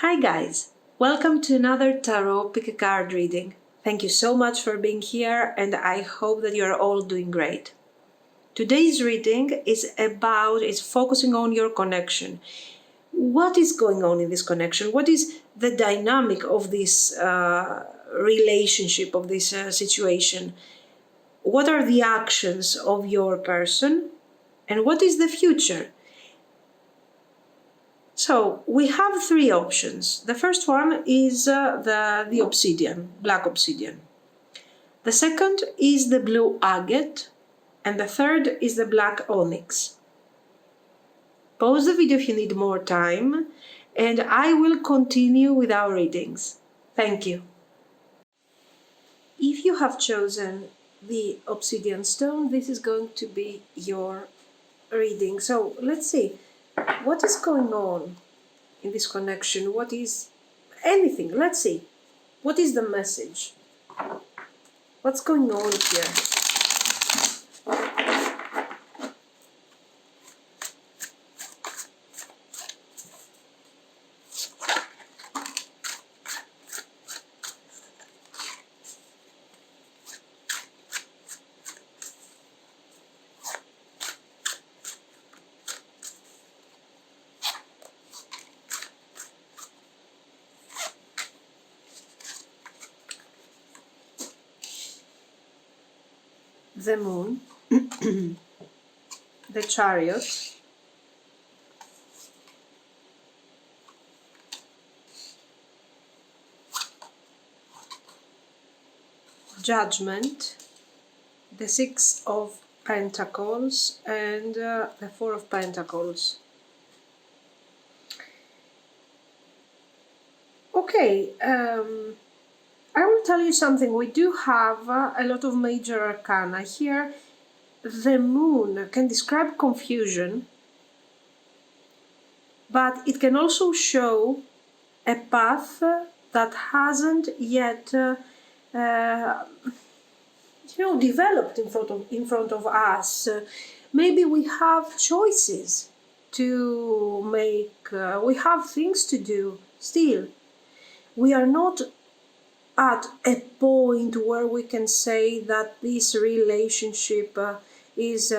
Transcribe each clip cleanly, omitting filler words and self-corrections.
Hi guys, welcome to another tarot pick a card reading. Thank you so much for being here and I hope that you're all doing great. Today's reading is focusing on your connection. What is going on in this connection? What is the dynamic of this relationship, of this situation? What are the actions of your person? And what is the future? So we have three options. The first one is the obsidian, black obsidian. The second is the blue agate. And the third is the black onyx. Pause the video if you need more time, and I will continue with our readings. Thank you. If you have chosen the obsidian stone, this is going to be your reading. So let's see. What is going on in this connection? What is anything? Let's see. What is the message? What's going on here? The moon, the chariot, judgment, the Six of Pentacles, and the Four of Pentacles. Okay, I will tell you something. We do have a lot of major arcana here. The moon can describe confusion, but it can also show a path that hasn't yet developed in front of us. Maybe we have choices to make, we have things to do still. We are not at a point where we can say that this relationship is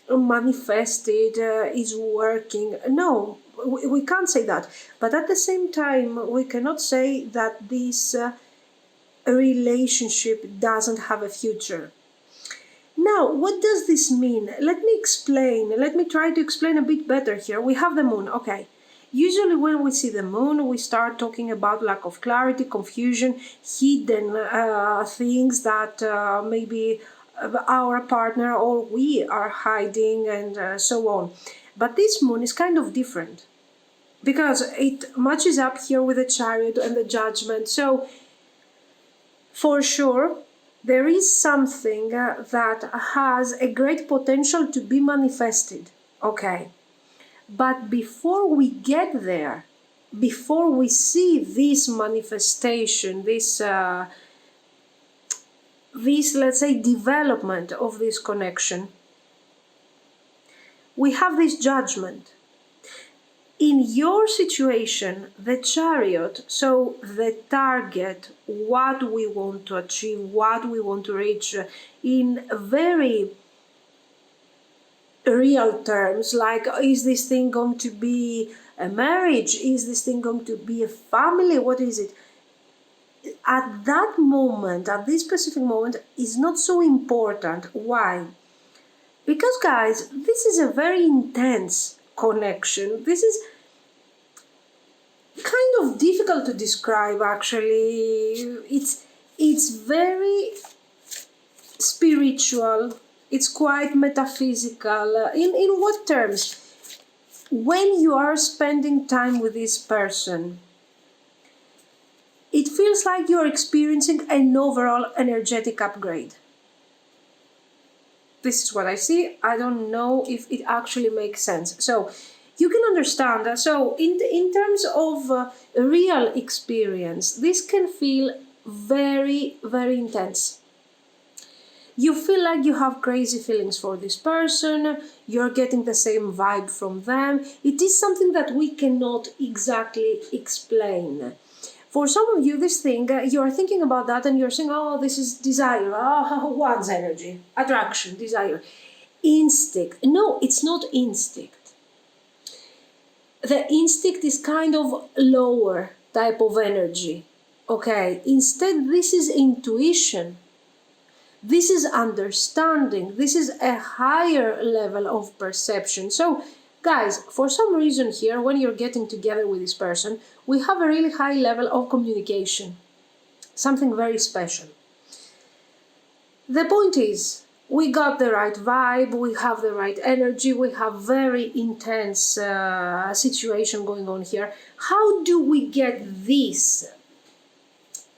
manifested, is working. No, we can't say that. But at the same time, we cannot say that this relationship doesn't have a future. Now, what does this mean? Let me explain. Let me try to explain a bit better here. We have the moon, okay. Usually when we see the moon, we start talking about lack of clarity, confusion, hidden things that maybe our partner or we are hiding and so on. But this moon is kind of different because it matches up here with the chariot and the judgment. So for sure, there is something that has a great potential to be manifested, okay. But before we get there, before we see this manifestation, this let's say development of this connection, we have this judgment. In your situation, the chariot, so the target, what we want to achieve, what we want to reach in very real terms, like is this thing going to be a marriage, is this thing going to be a family, what is it? At that moment, at this specific moment, is not so important. Why? Because guys, this is a very intense connection. This is kind of difficult to describe actually. It's very spiritual. It's quite metaphysical. In what terms? When you are spending time with this person, it feels like you're experiencing an overall energetic upgrade. This is what I see. I don't know if it actually makes sense. So you can understand that. So in terms of real experience, this can feel very, very intense. You feel like you have crazy feelings for this person, you're getting the same vibe from them. It is something that we cannot exactly explain. For some of you, this thing, you're thinking about that and you're saying, oh, this is desire, one's energy, attraction, desire, instinct. No, it's not instinct. The instinct is kind of lower type of energy. Okay, instead, this is intuition. This is understanding. This is a higher level of perception. So, guys, for some reason here, when you're getting together with this person, we have a really high level of communication. Something very special. The point is, we got the right vibe, we have the right energy, we have very intense situation going on here. How do we get this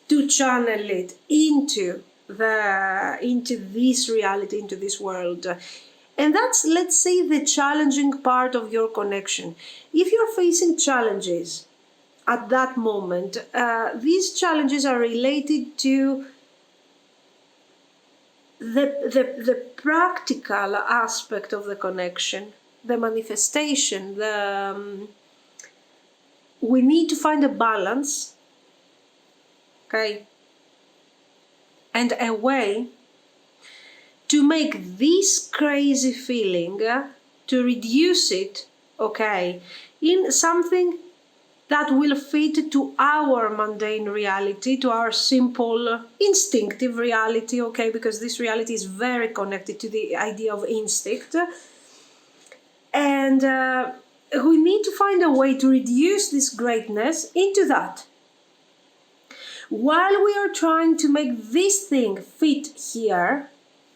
to channel it into this reality, into this world? And that's, let's say, the challenging part of your connection. If you're facing challenges at that moment, these challenges are related to the practical aspect of the connection, the manifestation, we need to find a balance, okay, and a way to make this crazy feeling, to reduce it, okay, in something that will fit to our mundane reality, to our simple, instinctive reality, okay, because this reality is very connected to the idea of instinct. And we need to find a way to reduce this greatness into that. While we are trying to make this thing fit here,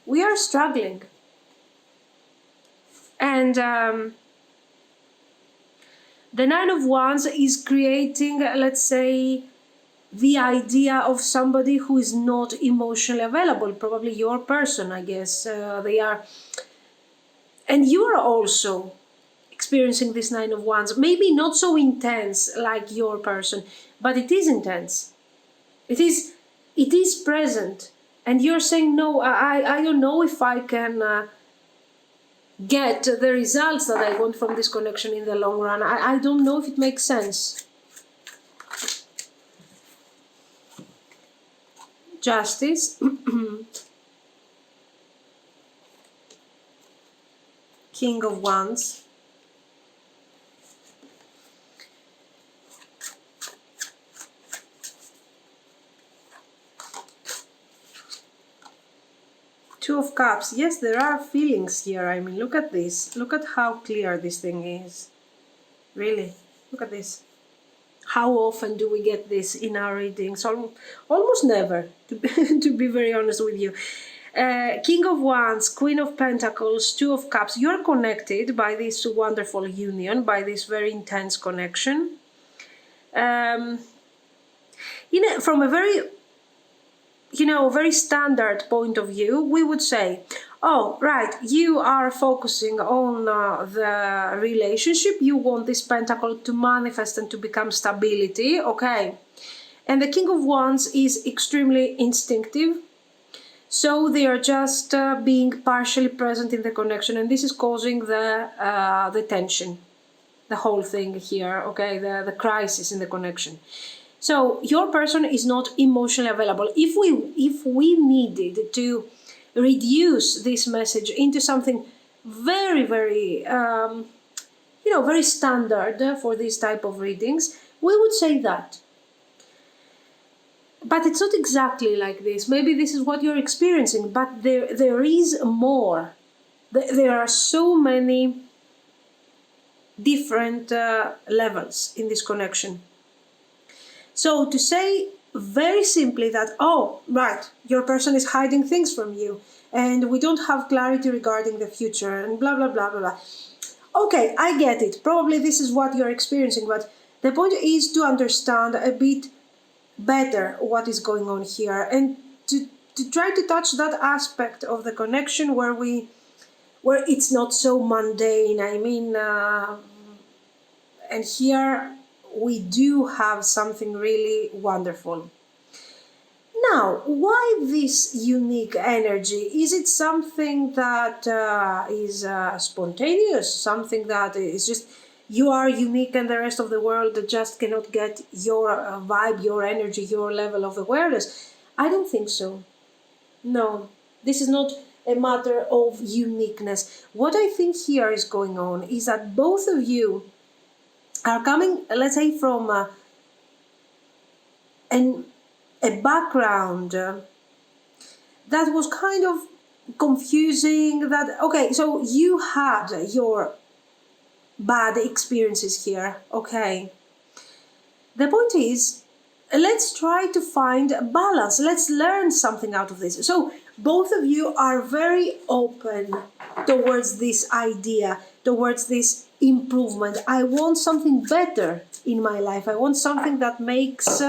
we are struggling. And the Nine of Wands is creating, let's say, the idea of somebody who is not emotionally available, probably your person, I guess. They are. And you are also experiencing this Nine of Wands. Maybe not so intense like your person, but it is intense. It is present. And you're saying, no, I don't know if I can get the results that I want from this connection in the long run. I don't know if it makes sense. Justice. King of Wands. Two of Cups. Yes, there are feelings here. I mean, look at this. Look at how clear this thing is. Really. Look at this. How often do we get this in our readings? Almost never, to be very honest with you. King of Wands, Queen of Pentacles, Two of Cups. You're connected by this wonderful union, by this very intense connection. From a very standard point of view, we would say, oh, right, you are focusing on the relationship. You want this pentacle to manifest and to become stability, okay. And the King of Wands is extremely instinctive. So they are just being partially present in the connection, and this is causing the tension, the whole thing here, okay, the crisis in the connection. So your person is not emotionally available. If we needed to reduce this message into something very, very, very standard for this type of readings, we would say that. But it's not exactly like this. Maybe this is what you're experiencing, but there is more. There are so many different levels in this connection. So to say very simply that, oh, right, your person is hiding things from you, and we don't have clarity regarding the future, and blah, blah, blah, blah, blah. Okay, I get it. Probably this is what you're experiencing, but the point is to understand a bit better what is going on here, and to try to touch that aspect of the connection where it's not so mundane. I mean, and here we do have something really wonderful. Now, why this unique energy? Is it something that is spontaneous, something that is just you are unique and the rest of the world just cannot get your vibe, your energy, your level of awareness? I don't think so. No, this is not a matter of uniqueness. What I think here is going on is that both of you are coming, let's say, from a background that was kind of confusing. That okay, so you had your bad experiences here. Okay, the point is, let's try to find a balance. Let's learn something out of this. So both of you are very open towards this idea, towards this improvement. I want something better in my life. I want something that makes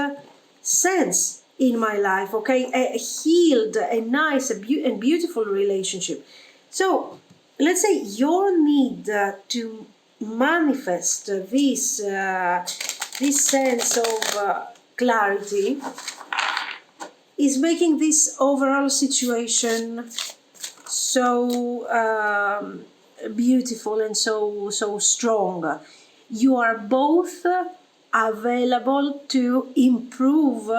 sense in my life. Okay, a healed, a nice, and beautiful relationship. So let's say your need to manifest this sense of clarity is making this overall situation so beautiful and so strong. You are both available to improve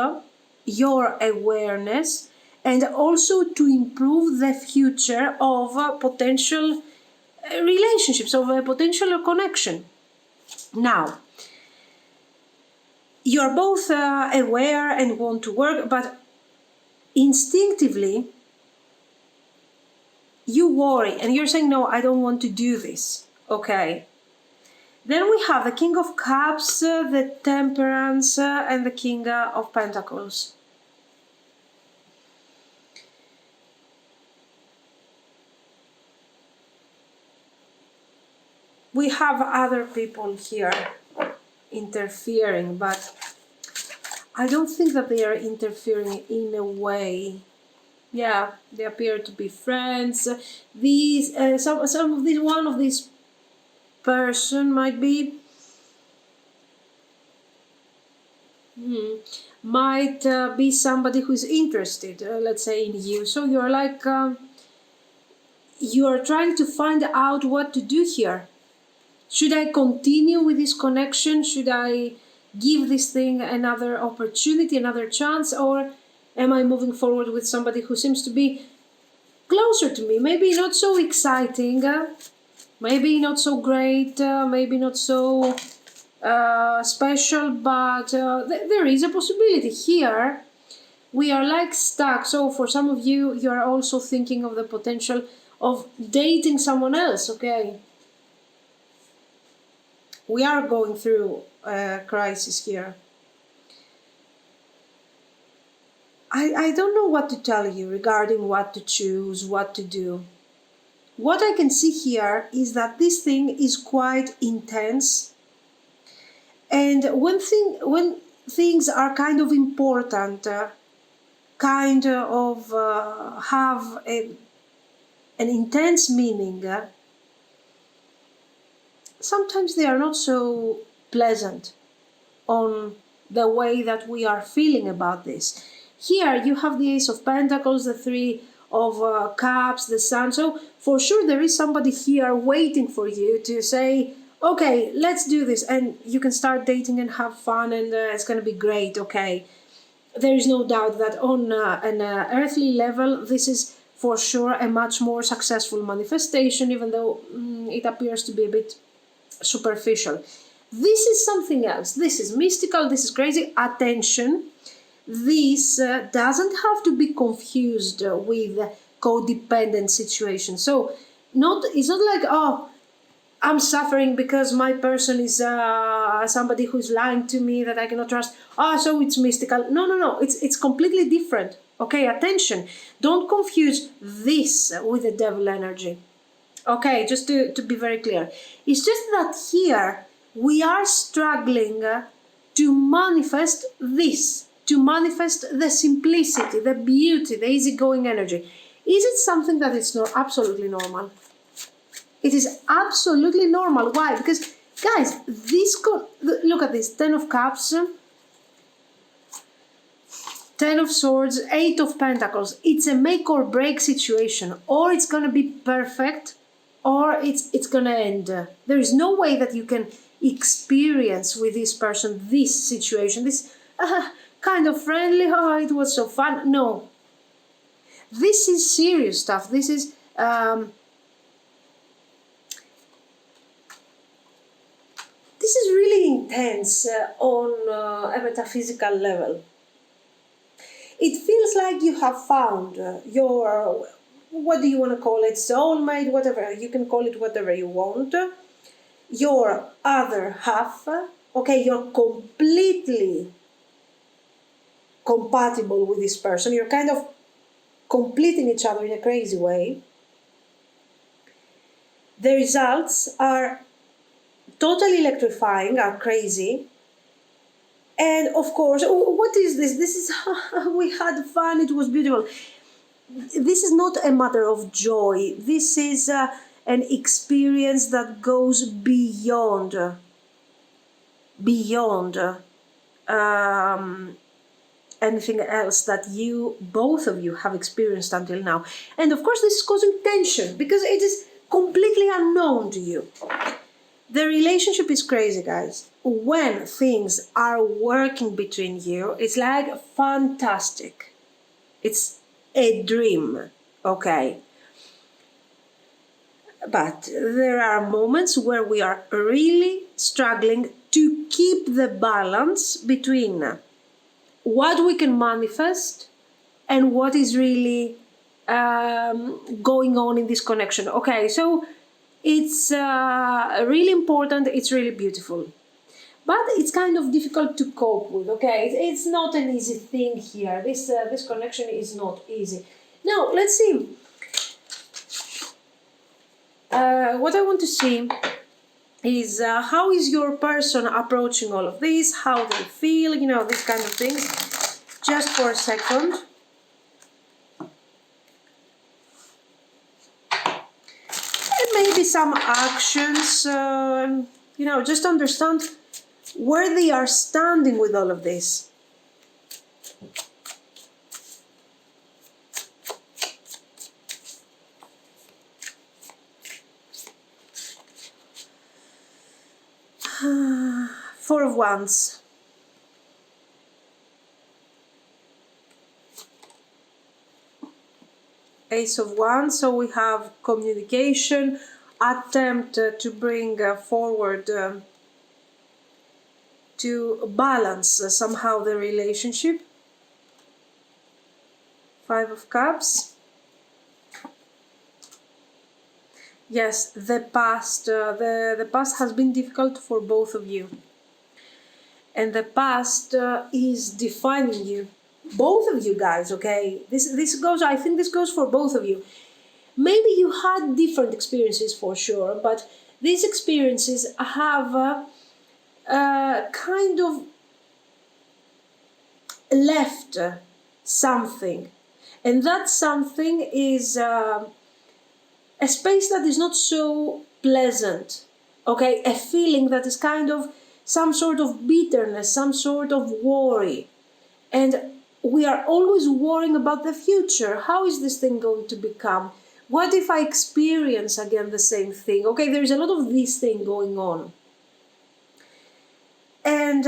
your awareness and also to improve the future of potential relationships, of a potential connection. Now, you're both aware and want to work, but instinctively you worry and you're saying, no, I don't want to do this. Okay. Then we have the King of Cups, the Temperance, and the King of Pentacles. We have other people here interfering, but I don't think that they are interfering in a way. Yeah, they appear to be friends. These some of these one of these person might be be somebody who is interested, let's say, in you. So you're like you're trying to find out what to do here. Should I continue with this connection? Should I give this thing another opportunity, another chance, or am I moving forward with somebody who seems to be closer to me? Maybe not so exciting, maybe not so great, maybe not so special, but there is a possibility here. We are like stuck. So for some of you, you are also thinking of the potential of dating someone else, okay? We are going through a crisis here. I don't know what to tell you regarding what to choose, what to do. What I can see here is that this thing is quite intense. And when things are kind of important, kind of have an intense meaning, sometimes they are not so pleasant on the way that we are feeling about this. Here you have the Ace of Pentacles, the Three of Cups, the Sun. So for sure there is somebody here waiting for you to say, okay, let's do this. And you can start dating and have fun and it's going to be great, okay? There is no doubt that on an earthly level, this is for sure a much more successful manifestation, even though it appears to be a bit superficial. This is something else. This is mystical. This is crazy. Attention. This doesn't have to be confused with codependent situations. So it's not like, oh, I'm suffering because my person is somebody who's lying to me that I cannot trust. So it's mystical. No. It's completely different. Okay, attention. Don't confuse this with the devil energy. Okay, just to be very clear. It's just that here we are struggling to manifest this, to manifest the simplicity, the beauty, the easygoing energy. Is it something that is not absolutely normal? It is absolutely normal. Why? Because, guys, look at this, Ten of Cups. Ten of Swords, Eight of Pentacles. It's a make or break situation. Or it's going to be perfect, or it's going to end. There is no way that you can experience with this person this situation, this kind of friendly, oh, it was so fun. No. This is serious stuff. This is really intense on a metaphysical level. It feels like you have found your, what do you want to call it, soulmate, whatever, you can call it whatever you want, your other half, okay, you're completely compatible with this person, you're kind of completing each other in a crazy way. The results are totally electrifying, are crazy. And of course, what is this? This is, we had fun, it was beautiful. This is not a matter of joy. This is an experience that goes beyond anything else that both of you have experienced until now. And of course, this is causing tension because it is completely unknown to you. The relationship is crazy, guys. When things are working between you, it's like fantastic. It's a dream, okay? But there are moments where we are really struggling to keep the balance between what we can manifest and what is really going on in this connection. Okay, so it's really important, it's really beautiful. But it's kind of difficult to cope with, okay? It's not an easy thing here. This connection is not easy. Now, let's see. What I want to see is how is your person approaching all of this? How they feel, you know, these kind of things. Just for a second. And maybe some actions, you know, just understand where they are standing with all of this. Four of Wands. Ace of Wands, so we have communication, attempt to bring forward, to balance somehow the relationship. Five of Cups. Yes, the past has been difficult for both of you. And the past is defining you. Both of you guys, okay? This goes, I think this goes for both of you. Maybe you had different experiences for sure, but these experiences have kind of left something. And that something is a space that is not so pleasant, okay? A feeling that is kind of some sort of bitterness, some sort of worry. And we are always worrying about the future. How is this thing going to become? What if I experience again the same thing? Okay, there's a lot of this thing going on. And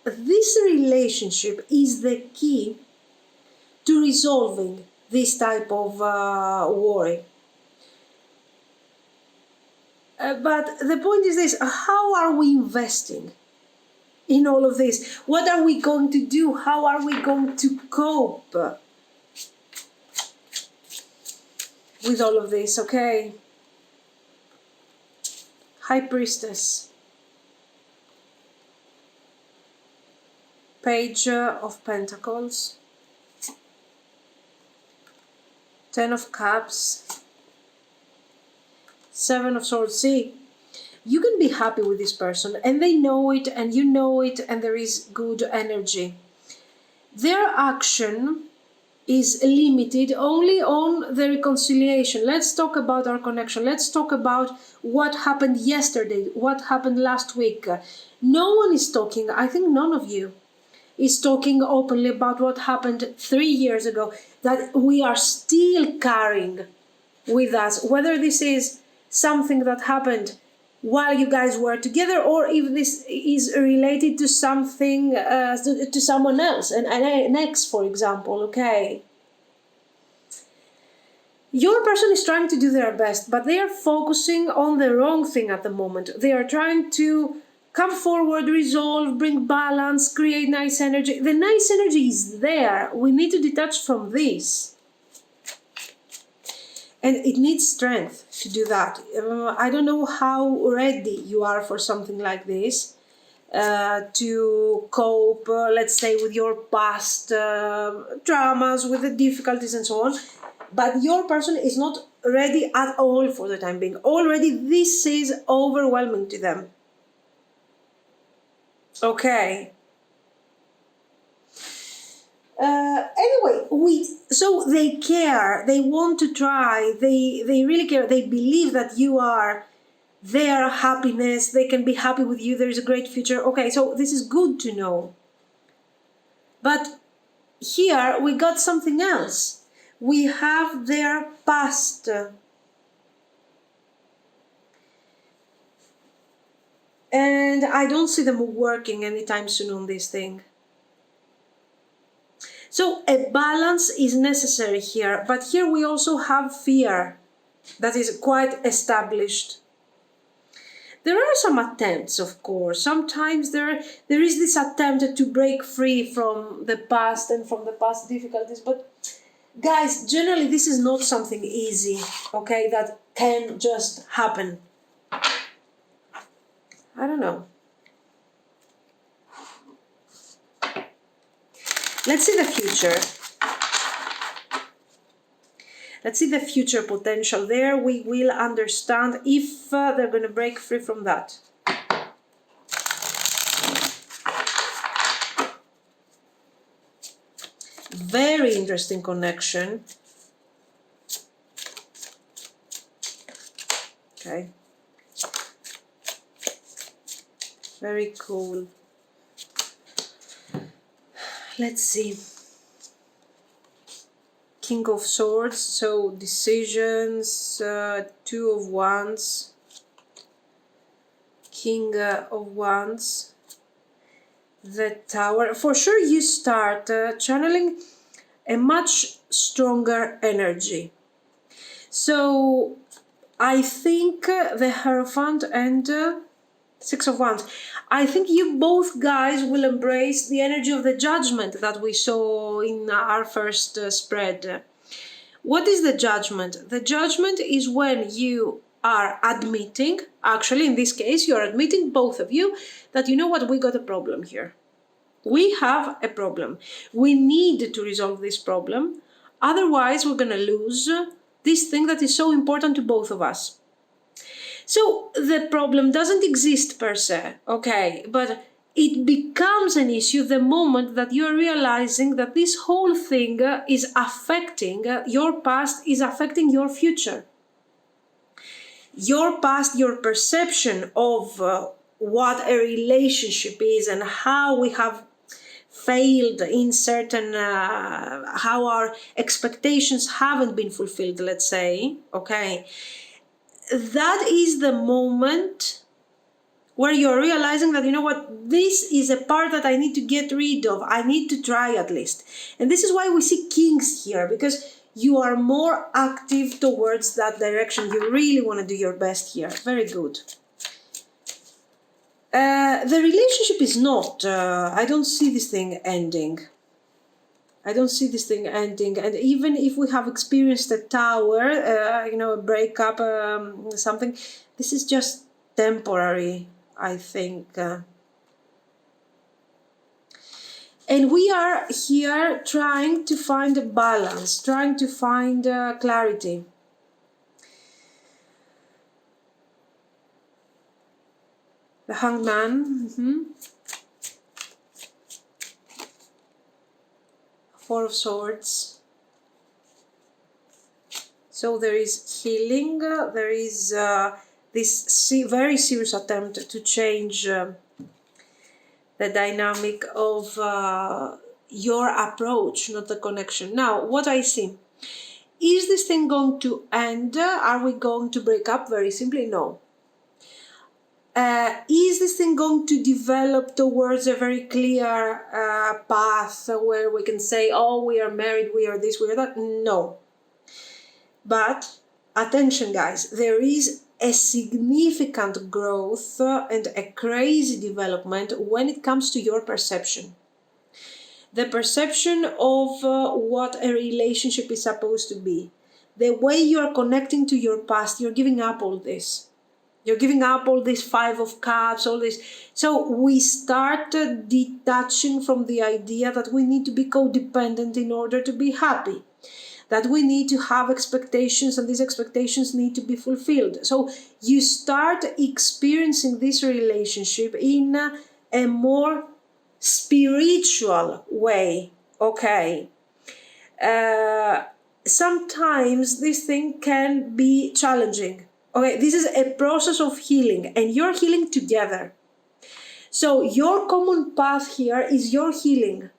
this relationship is the key to resolving this type of worry. But the point is this, how are we investing in all of this? What are we going to do? How are we going to cope with all of this, okay? High Priestess. Page of Pentacles. Ten of Cups. Seven of Swords. See, you can be happy with this person and they know it and you know it and there is good energy. Their action is limited only on the reconciliation. Let's talk about our connection. Let's talk about what happened yesterday, what happened last week. No one is talking, I think none of you. is talking openly about what happened 3 years ago, that we are still carrying with us, whether this is something that happened while you guys were together, or if this is related to something, to someone else, an ex, for example, okay? Your person is trying to do their best, but they are focusing on the wrong thing at the moment. They are trying to come forward, resolve, bring balance, create nice energy. The nice energy is there. We need to detach from this. And it needs strength to do that. I don't know how ready you are for something like this, to cope, let's say, with your past traumas, with the difficulties and so on. But your person is not ready at all for the time being. Already this is overwhelming to them. Okay. Anyway, so they care, they want to try, they really care, they believe that you are their happiness, they can be happy with you, there is a great future. Okay, so this is good to know. But here we got something else. We have their past. And I don't see them working anytime soon on this thing. So a balance is necessary here, but here we also have fear that is quite established. There are some attempts, of course. Sometimes there is this attempt to break free from the past and from the past difficulties, but guys, generally this is not something easy, okay, that can just happen. I don't know. Let's see the future. Let's see the future potential there. We will understand if they're going to break free from that. Very interesting connection. Okay. Very cool. Let's see. King of Swords, so decisions, Two of Wands, King of Wands, the Tower. For sure you start channeling a much stronger energy. So I think the Hierophant and Six of Wands. I think you both guys will embrace the energy of the Judgment that we saw in our first spread. What is the Judgment? The Judgment is when you are admitting, actually in this case you are admitting, both of you, that you know what, we got a problem here. We have a problem. We need to resolve this problem. Otherwise we're going to lose this thing that is so important to both of us. So the problem doesn't exist per se, okay, but it becomes an issue the moment that you're realizing that this whole thing is affecting your past, is affecting your future. Your past, your perception of what a relationship is and how we have failed in certain, how our expectations haven't been fulfilled, let's say, okay. That is the moment where you're realizing that, you know what, this is a part that I need to get rid of. I need to try at least. And this is why we see kings here, because you are more active towards that direction. You really want to do your best here. Very good. The relationship is not, I don't see this thing ending. I don't see this thing ending. And even if we have experienced a tower, a breakup, something, this is just temporary, I think. And we are here trying to find a balance, trying to find clarity. The Hanged Man. Four of Swords. So there is healing, there is this very serious attempt to change the dynamic of your approach, not the connection. Now, what I see, is this thing going to end? Are we going to break up? Very simply, no. Is this thing going to develop towards a very clear path where we can say, oh, we are married, we are this, we are that? No. But attention, guys, there is a significant growth and a crazy development when it comes to your perception. The perception of what a relationship is supposed to be. The way you are connecting to your past, you're giving up all this. You're giving up all this 5 of cups, all this. So we start detaching from the idea that we need to be codependent in order to be happy. That we need to have expectations and these expectations need to be fulfilled. So you start experiencing this relationship in a more spiritual way, okay? Sometimes this thing can be challenging. Okay, this is a process of healing and you're healing together. So your common path here is your healing.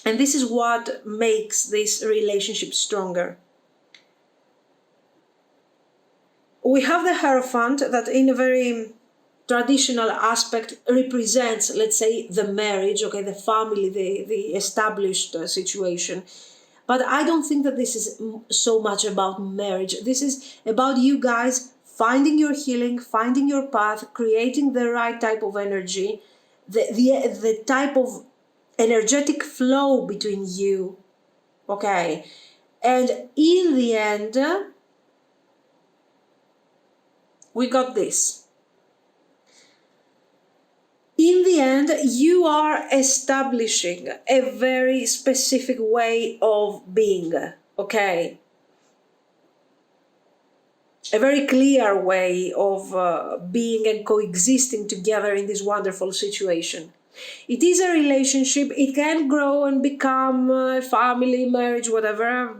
And this is what makes this relationship stronger. We have the Hierophant that in a very traditional aspect represents, let's say, the marriage, okay, the family, the established situation. But I don't think that this is so much about marriage. This is about you guys finding your healing, finding your path, creating the right type of energy, the type of energetic flow between you, okay? And in the end, we got this. In the end, you are establishing a very specific way of being, okay? A very clear way of being and coexisting together in this wonderful situation. It is a relationship, it can grow and become a family, marriage, whatever,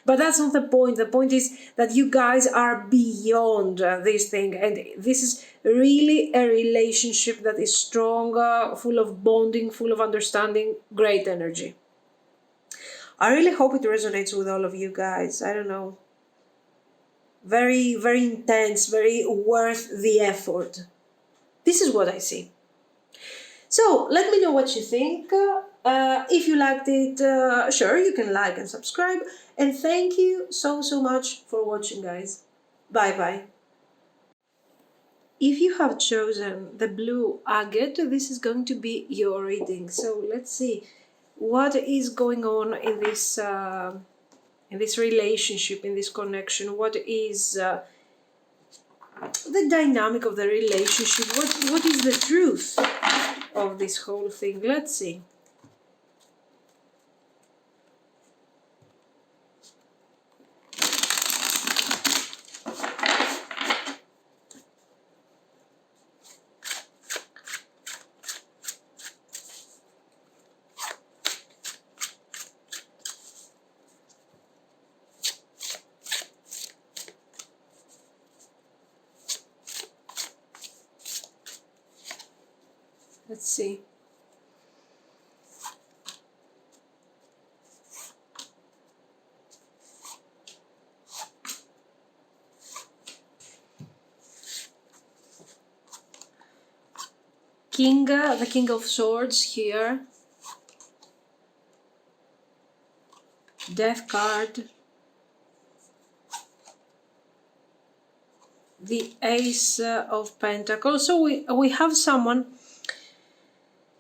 but that's not the point. The point is that you guys are beyond this thing, and this is really a relationship that is strong, full of bonding, full of understanding, great energy. I really hope it resonates with all of you guys. I don't know. Very, very intense, very worth the effort. This is what I see. So let me know what you think. If you liked it, sure, you can like and subscribe. And thank you so much for watching, guys. Bye. If you have chosen the blue agate, this is going to be your reading. So let's see what is going on in this relationship, in this connection. What is the dynamic of the relationship? What is the truth of this whole thing? Let's see. Let's see. The King of Swords here. Death card. The Ace of Pentacles. So we have someone.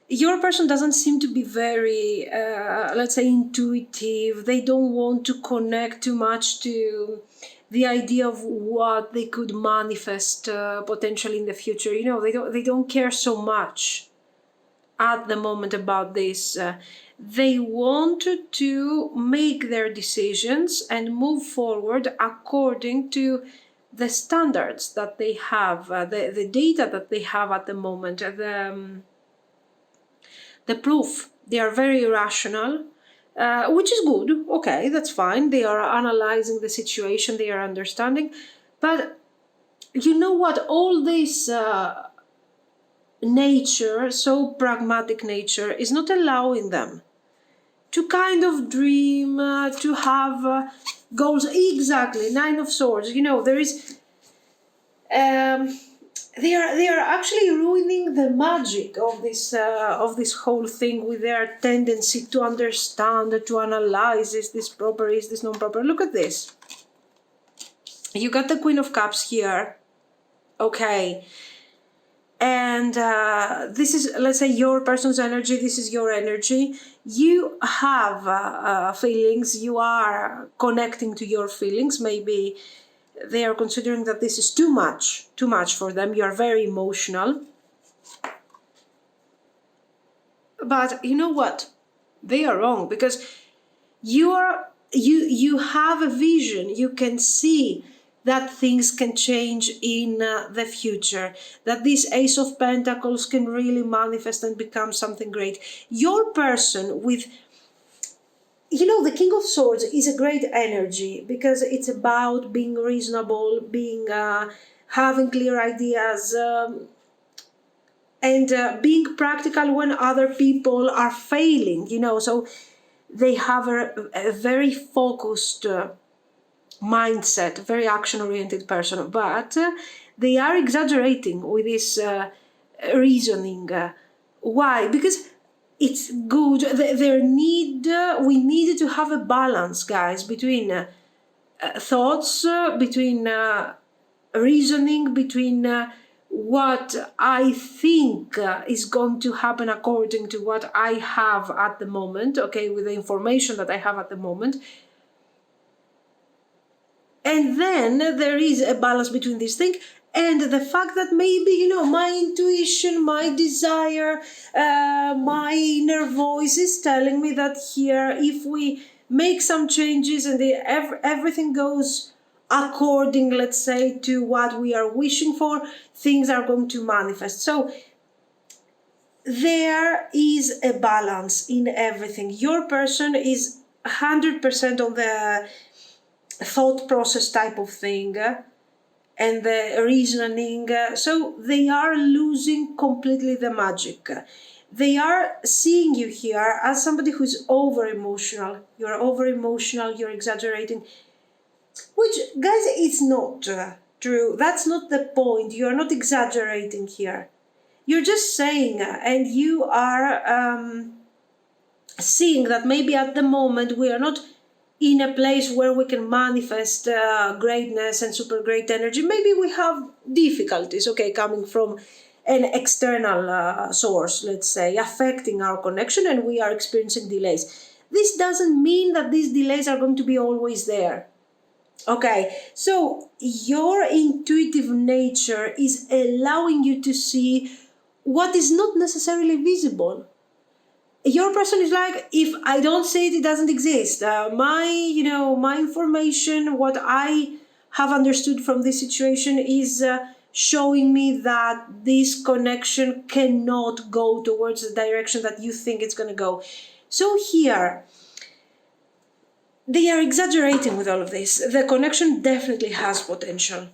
Your person doesn't seem to be very, let's say, intuitive. They don't want to connect too much to the idea of what they could manifest potentially in the future. You know, they don't care so much at the moment about this. They want to make their decisions and move forward according to the standards that they have, the data that they have at the moment, the proof. They are very rational, which is good. Okay, that's fine. They are analyzing the situation, they are understanding. But you know what? All this nature, so pragmatic nature, is not allowing them to kind of dream, to have goals. Exactly, Nine of Swords. You know, there is they are actually ruining the magic of this whole thing with their tendency to understand, to analyze, is this proper, is this non-proper. Look at this. You got the Queen of Cups here, okay, and this is, let's say, your person's energy. This is your energy. You have feelings. You are connecting to your feelings. Maybe they are considering that this is too much for them. You are very emotional. But you know what? They are wrong, because you have a vision. You can see that things can change in the future, that this Ace of Pentacles can really manifest and become something great. Your person with, you know, the King of Swords is a great energy, because it's about being reasonable, being having clear ideas, and being practical when other people are failing, you know. So they have a very focused mindset, very action-oriented person, but they are exaggerating with this reasoning. Why? Because it's good. We need to have a balance, guys, between thoughts, between reasoning, between what I think is going to happen according to what I have at the moment, okay, with the information that I have at the moment. And then there is a balance between these things and the fact that maybe, you know, my intuition, my desire, my inner voice is telling me that here, if we make some changes and everything goes according, let's say, to what we are wishing for, things are going to manifest. So there is a balance in everything. Your person is 100% on the thought process type of thing and the reasoning. So they are losing completely the magic. They are seeing you here as somebody who's over-emotional. You're over-emotional, you're exaggerating. Which, guys, it's not true. That's not the point. You're not exaggerating here. You're just saying, and you are seeing that maybe at the moment we are not in a place where we can manifest greatness and super great energy. Maybe we have difficulties, okay, coming from an external source, let's say, affecting our connection, and we are experiencing delays. This doesn't mean that these delays are going to be always there. Okay, so your intuitive nature is allowing you to see what is not necessarily visible. Your person is like, if I don't see it, it doesn't exist. My information, what I have understood from this situation is showing me that this connection cannot go towards the direction that you think it's going to go. So here, they are exaggerating with all of this. The connection definitely has potential.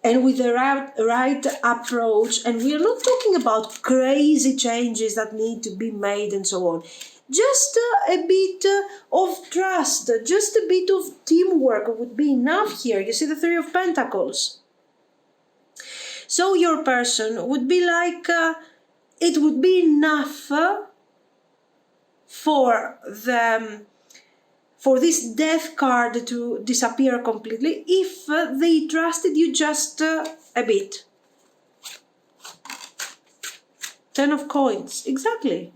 And with the right approach, and we are not talking about crazy changes that need to be made and so on. Just a bit of trust, just a bit of teamwork would be enough here. You see the Three of Pentacles. So your person would be like, it would be enough for this death card to disappear completely if they trusted you just a bit. Ten of Coins, exactly.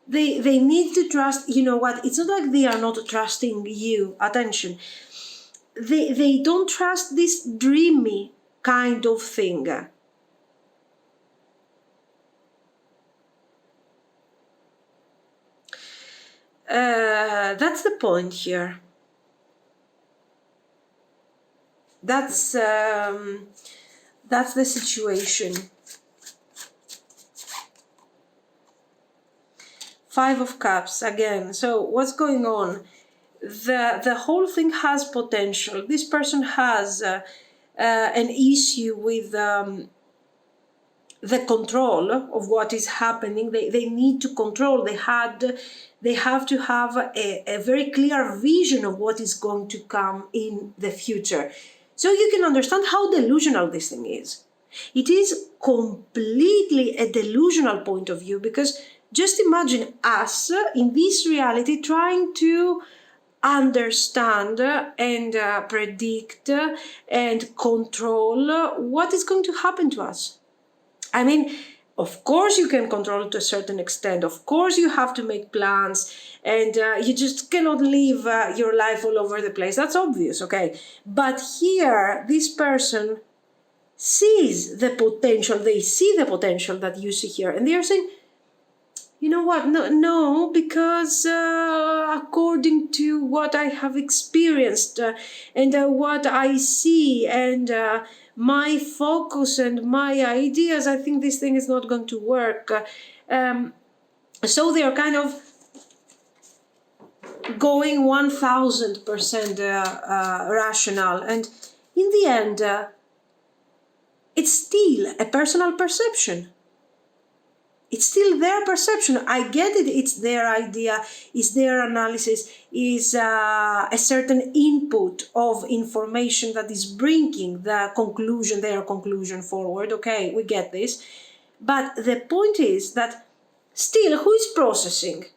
They need to trust, you know what, it's not like they are not trusting you, attention. They don't trust this dreamy kind of thing. That's the point here. That's the situation. Five of Cups again. So what's going on? The whole thing has potential. This person has an issue with the control of what is happening. They need to control. They have to have a very clear vision of what is going to come in the future. So you can understand how delusional this thing is. It is completely a delusional point of view, because just imagine us in this reality trying to understand and predict and control what is going to happen to us. I mean, of course you can control it to a certain extent. Of course you have to make plans, and you just cannot live your life all over the place. That's obvious, okay? But here, this person sees the potential. They see the potential that you see here, and they are saying, you know what, no, because according to what I have experienced and what I see and my focus and my ideas, I think this thing is not going to work. So they are kind of going 1000% rational, and in the end, it's still a personal perception. It's still their perception. I get it. It's their idea, it's their analysis, is a certain input of information that is bringing the conclusion, their conclusion forward. Okay, we get this. But the point is that still, who is processing?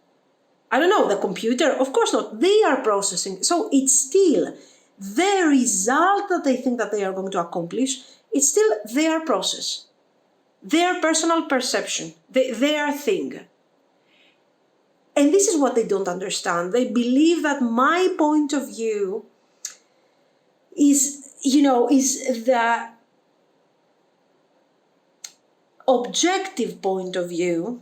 I don't know, the computer? Of course not. They are processing. So it's still the result that they think that they are going to accomplish. It's still their process. Their personal perception, their thing. And this is what they don't understand. They believe that my point of view is the objective point of view,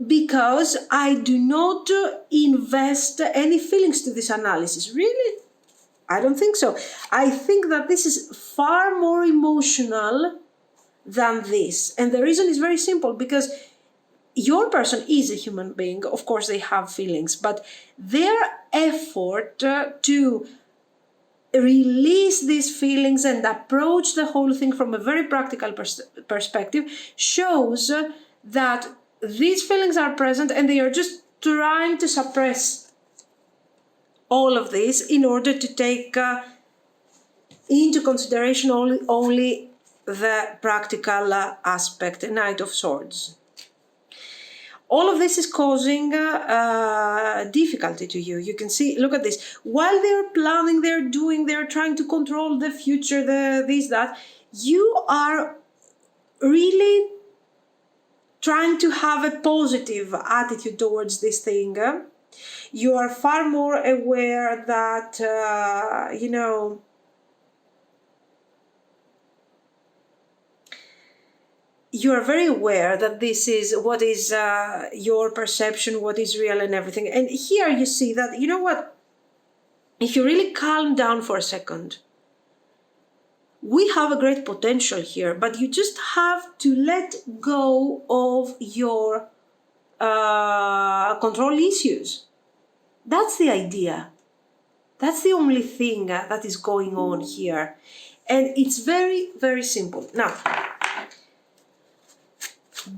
because I do not invest any feelings to this analysis. Really? I don't think so. I think that this is far more emotional than this. And the reason is very simple, because your person is a human being. Of course, they have feelings, but their effort to release these feelings and approach the whole thing from a very practical perspective shows that these feelings are present, and they are just trying to suppress all of this in order to take into consideration only the practical aspect, a Knight of Swords. All of this is causing difficulty to you. You can see, look at this. While they're planning, they're trying to control the future, this, that, you are really trying to have a positive attitude towards this thing. You are far more aware that, you are very aware that this is what is your perception, what is real and everything. And here you see that, you know what, if you really calm down for a second, we have a great potential here, but you just have to let go of your control issues. That's the idea. That's the only thing that is going on here. And it's very, very simple. Now,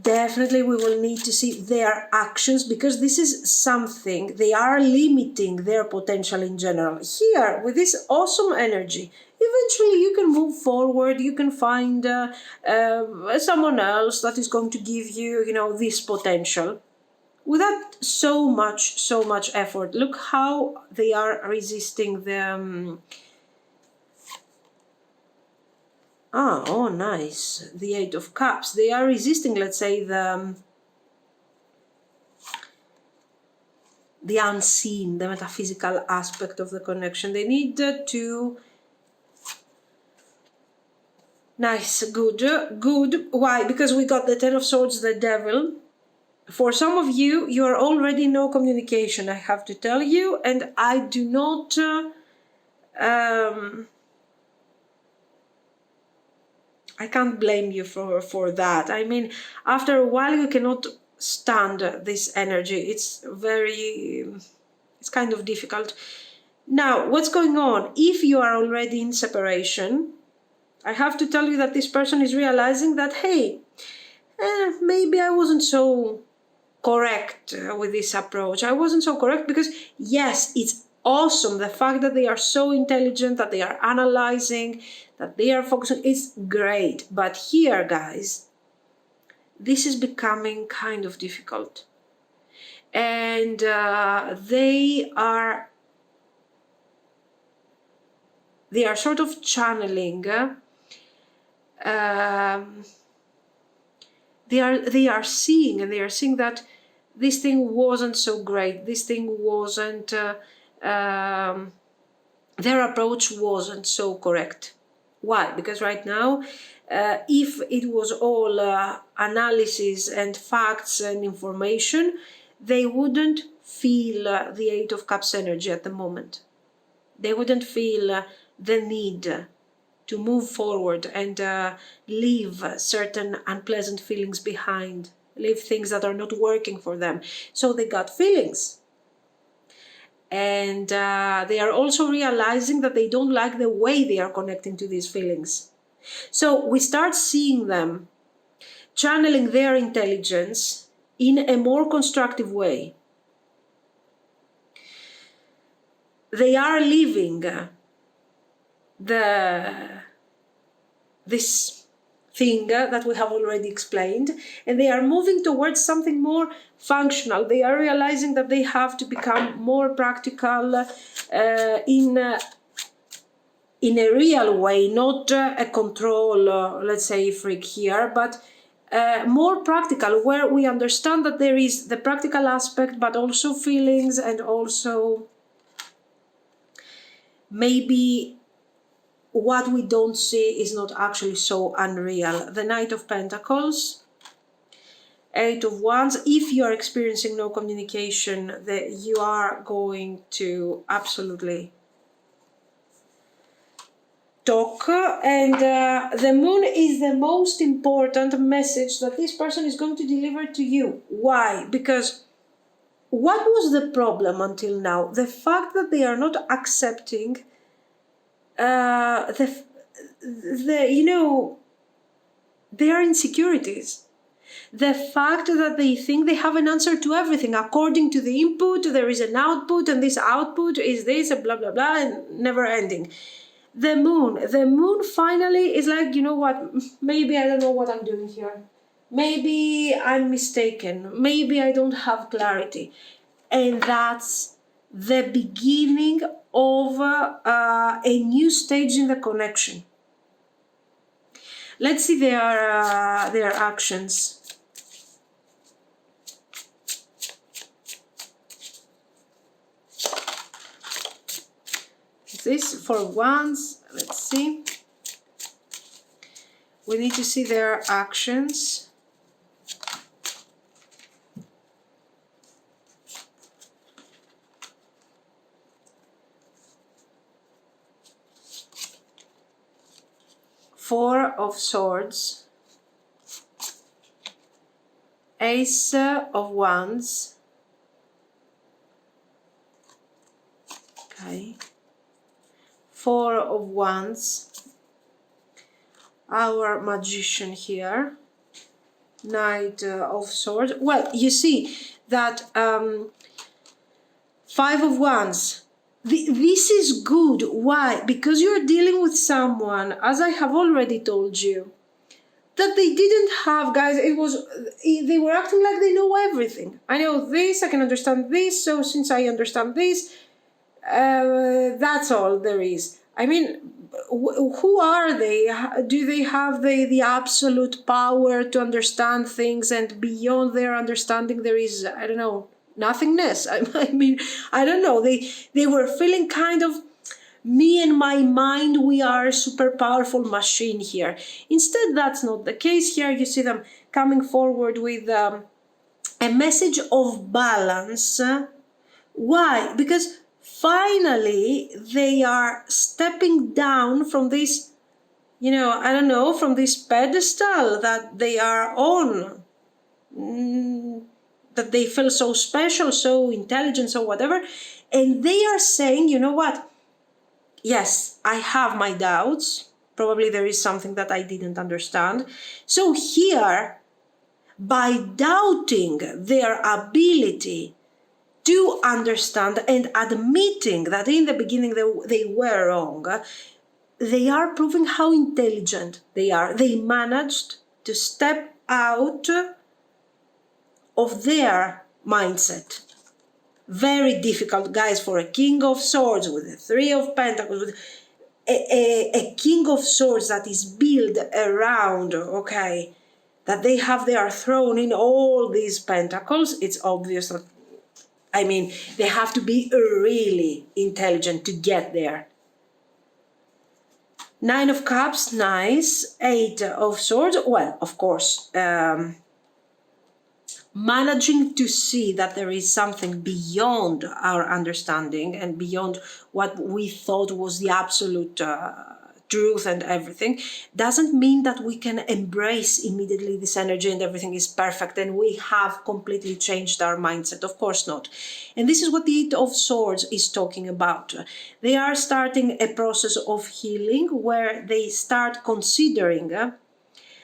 definitely we will need to see their actions, because this is something, they are limiting their potential in general. Here, with this awesome energy, eventually you can move forward, you can find someone else that is going to give you, this potential without so much effort. Look how they are resisting the... oh, nice. The Eight of Cups. They are resisting, let's say, the unseen, the metaphysical aspect of the connection. They need to... Nice, good. Why? Because we got the Ten of Swords, the Devil. For some of you, you are already no communication, I have to tell you, and I do not... I can't blame you for that. I mean, after a while, you cannot stand this energy. It's kind of difficult. Now, what's going on? If you are already in separation, I have to tell you that this person is realizing that, hey, maybe I wasn't so correct with this approach. I wasn't so correct because, yes, it's awesome. The fact that they are so intelligent, that they are analyzing, that they are focusing, is great. But here, guys, this is becoming kind of difficult. And they are sort of channeling. They are seeing, and they are seeing that this thing wasn't so great. This thing wasn't. Their approach wasn't so correct. Why? Because right now, if it was all analysis and facts and information, they wouldn't feel the Eight of Cups energy at the moment. They wouldn't feel the need to move forward and leave certain unpleasant feelings behind, leave things that are not working for them. So they got feelings. And they are also realizing that they don't like the way they are connecting to these feelings. So we start seeing them channeling their intelligence in a more constructive way. They are leaving this thing that we have already explained, and they are moving towards something more functional. They are realizing that they have to become more practical in a real way, not a control, let's say, freak here, but more practical, where we understand that there is the practical aspect, but also feelings, and also maybe what we don't see is not actually so unreal. The Knight of Pentacles, Eight of Wands. If you are experiencing no communication, you are going to absolutely talk. And the Moon is the most important message that this person is going to deliver to you. Why? Because what was the problem until now? The fact that they are not accepting their insecurities. The fact that they think they have an answer to everything. According to the input, there is an output, and this output is this, and blah, blah, blah, and never ending. The moon finally is like, you know what, maybe I don't know what I'm doing here. Maybe I'm mistaken. Maybe I don't have clarity. And that's the beginning of a new stage in the connection. Let's see their actions. This for once, let's see. We need to see their actions. Four of Swords, Ace of Wands, okay, Four of Wands, our Magician here, Knight of Swords. Well, you see that Five of Wands. This is good. Why? Because you're dealing with someone, as I have already told you, that they didn't have, guys, they were acting like they know everything. I know this, I can understand this, so since I understand this, that's all there is. I mean, who are they? Do they have the absolute power to understand things, and beyond their understanding there is, I don't know, nothingness? I mean, I don't know. They were feeling kind of, me and my mind, we are a super powerful machine here. Instead, that's not the case. Here you see them coming forward with a message of balance. Why? Because finally they are stepping down from this, I don't know, from this pedestal that they are on. That they feel so special, so intelligent, so whatever, And they are saying, you know what? Yes, I have my doubts. Probably there is something that I didn't understand. So here, by doubting their ability to understand and admitting that in the beginning they were wrong, they are proving how intelligent they are. They managed to step out of their mindset. Very difficult, guys, for a King of Swords with a Three of Pentacles, with a King of Swords that is built around, okay, that they have their throne in all these pentacles. It's obvious that, I mean, they have to be really intelligent to get there. Nine of Cups, nice. Eight of Swords, well, of course, managing to see that there is something beyond our understanding and beyond what we thought was the absolute truth and everything, doesn't mean that we can embrace immediately this energy and everything is perfect and we have completely changed our mindset. Of course not. And this is what the Eight of Swords is talking about. They are starting a process of healing where they start considering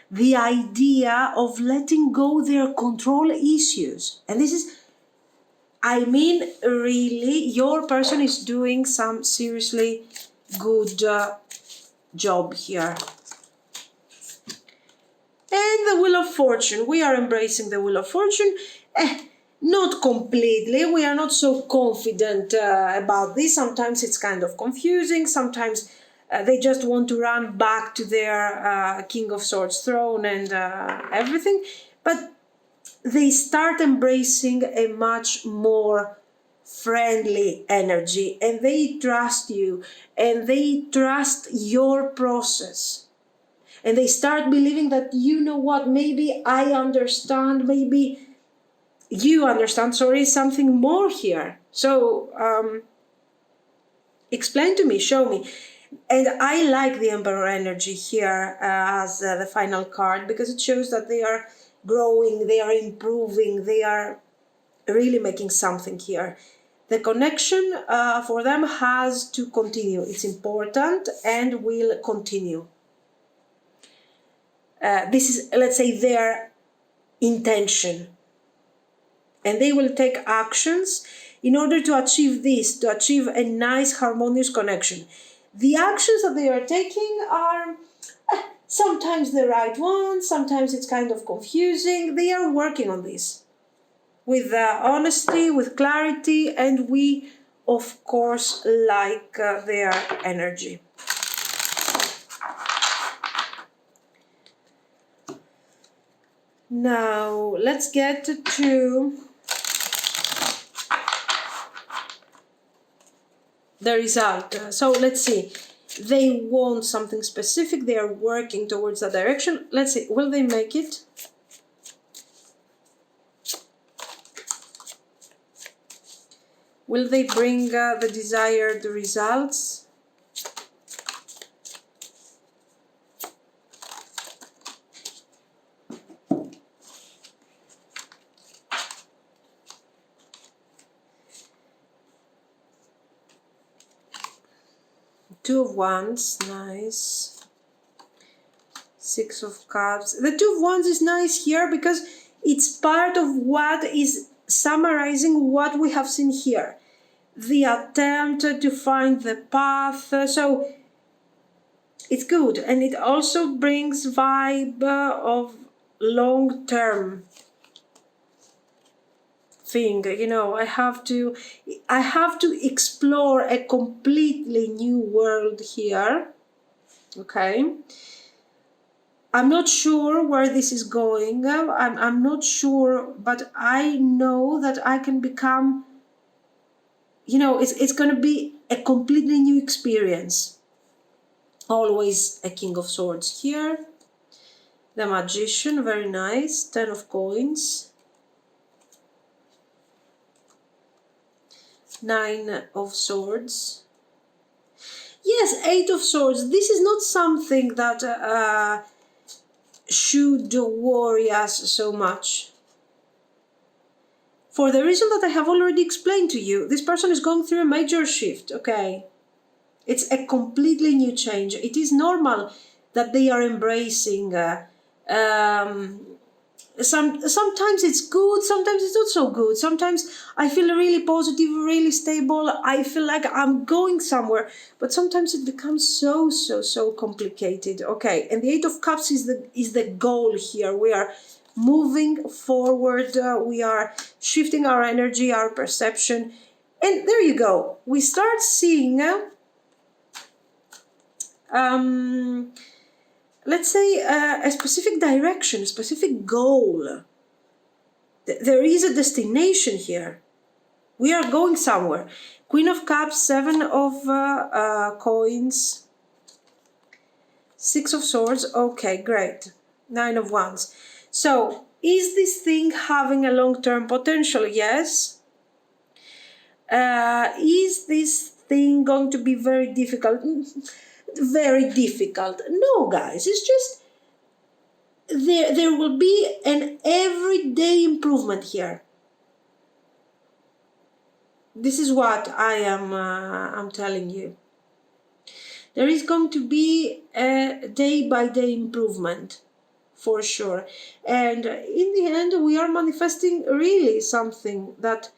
the idea of letting go their control issues. And this is, I mean, really, your person is doing some seriously good job here. And the Wheel of Fortune. We are embracing the Wheel of Fortune. Not completely. We are not so confident about this. Sometimes it's kind of confusing. Sometimes they just want to run back to their King of Swords throne and everything. But they start embracing a much more friendly energy and they trust you and they trust your process. And they start believing that, you know what, maybe I understand, maybe you understand, something more here. So explain to me, show me. And I like the Emperor energy here as the final card because it shows that they are growing, they are improving, they are really making something here. The connection for them has to continue. It's important and will continue. This is, let's say, their intention. And they will take actions in order to achieve this, to achieve a nice, harmonious connection. The actions that they are taking are sometimes the right ones, sometimes it's kind of confusing. They are working on this with honesty, with clarity, and we, of course, like their energy. Now, let's get to the result. So let's see. They want something specific. They are working towards that direction. Let's see. Will they make it? Will they bring the desired results? Two of Wands, nice. Six of Cups. The Two of Wands is nice here because it's part of what is summarizing what we have seen here. The attempt to find the path. So it's good. And it also brings vibe of long-term thing. You know, I have to explore a completely new world here. Okay. I'm not sure where this is going. I'm not sure, but I know that I can become, you know, it's going to be a completely new experience. Always a King of Swords here. The Magician, very nice. 10 of Coins. 9 of Swords. Yes, 8 of Swords. This is not something that should worry us so much. For the reason that I have already explained to you, this person is going through a major shift, okay? It's a completely new change. It is normal that they are embracing sometimes it's good, sometimes it's not so good. Sometimes I feel really positive, really stable. I feel like I'm going somewhere, but sometimes it becomes so complicated. Okay, and the Eight of Cups is the goal here. We are moving forward. We are shifting our energy, our perception, and there you go. We start seeing. Let's say a specific direction, a specific goal. There is a destination here. We are going somewhere. Queen of Cups, Seven of Coins, Six of Swords. Okay, great. Nine of Wands. So, is this thing having a long-term potential? Yes. Is this thing going to be very difficult? Very difficult. No, guys, it's just there will be an everyday improvement here. This is what I'm telling you. There is going to be a day-by-day improvement for sure, and in the end we are manifesting really something that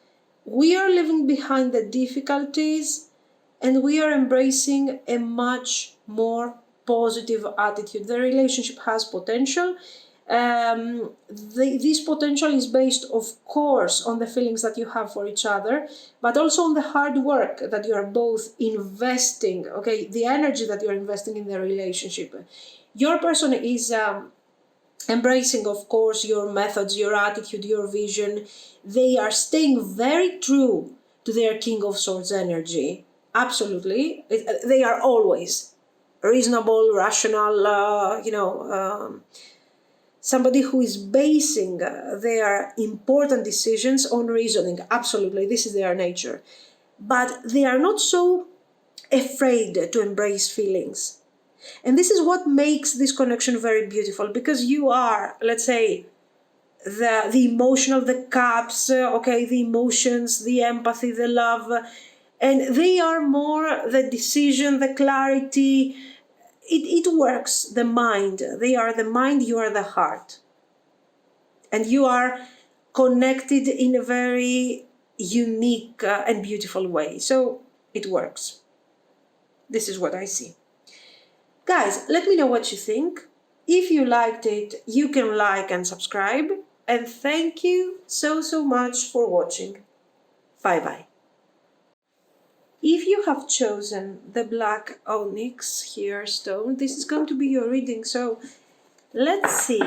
we are leaving behind the difficulties, and we are embracing a much more positive attitude. The relationship has potential. This potential is based, of course, on the feelings that you have for each other, but also on the hard work that you are both investing, okay, the energy that you're investing in the relationship. Your person is embracing, of course, your methods, your attitude, your vision. They are staying very true to their King of Swords energy. Absolutely. They are always reasonable, rational, somebody who is basing their important decisions on reasoning. Absolutely, this is their nature. But they are not so afraid to embrace feelings. And this is what makes this connection very beautiful, because you are, let's say, the emotional, the cups, the emotions, the empathy, the love, and they are more the decision, the clarity. It works, the mind. They are the mind, you are the heart. And you are connected in a very unique and beautiful way. So it works. This is what I see. Guys, let me know what you think. If you liked it, you can like and subscribe. And thank you so much for watching. Bye-bye. If you have chosen the black onyx here stone, this is going to be your reading. So let's see.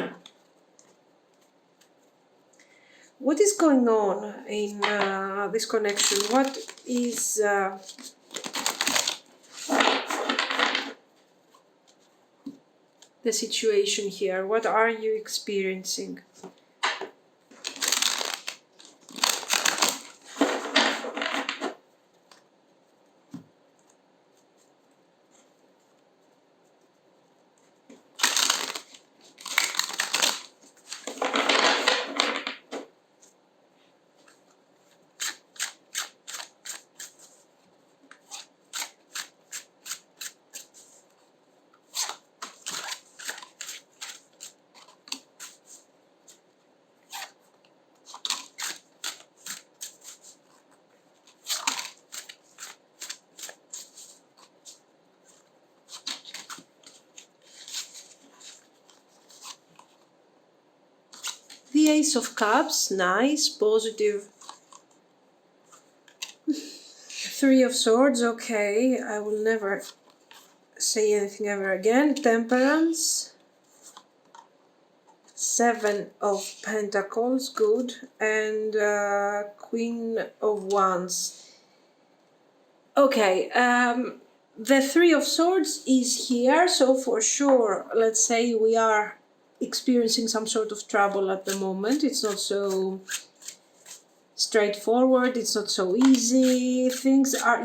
What is going on in this connection? What is the situation here? What are you experiencing? The Ace of Cups, nice, positive. Three of Swords, okay, I will never say anything ever again. Temperance. Seven of Pentacles, good. And Queen of Wands. Okay, the Three of Swords is here, so for sure, let's say we are experiencing some sort of trouble at the moment. It's not so straightforward, it's not so easy. Things are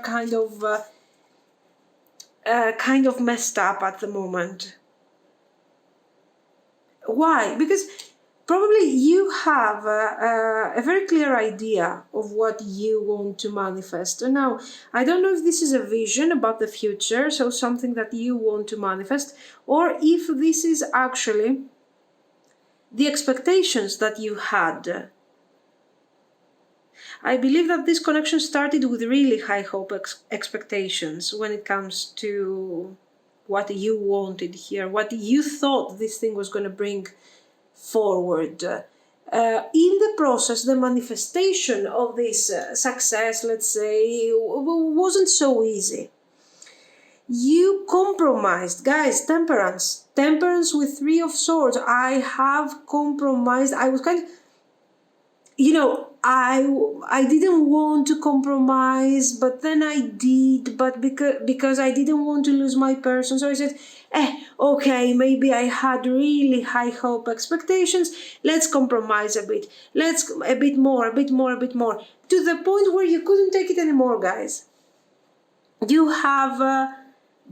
kind of messed up at the moment. Why? Because probably you have a very clear idea of what you want to manifest. And now, I don't know if this is a vision about the future, so something that you want to manifest, or if this is actually the expectations that you had. I believe that this connection started with really high hope expectations when it comes to what you wanted here, what you thought this thing was going to bring forward. In the process, the manifestation of this success, let's say, wasn't so easy. You compromised, guys. Temperance with 3 of Swords. I have compromised. I was kind of, I didn't want to compromise, but then I did, but because I didn't want to lose my person, so I said, okay, maybe I had really high hope expectations, let's compromise a bit, a bit more, to the point where you couldn't take it anymore, guys. You have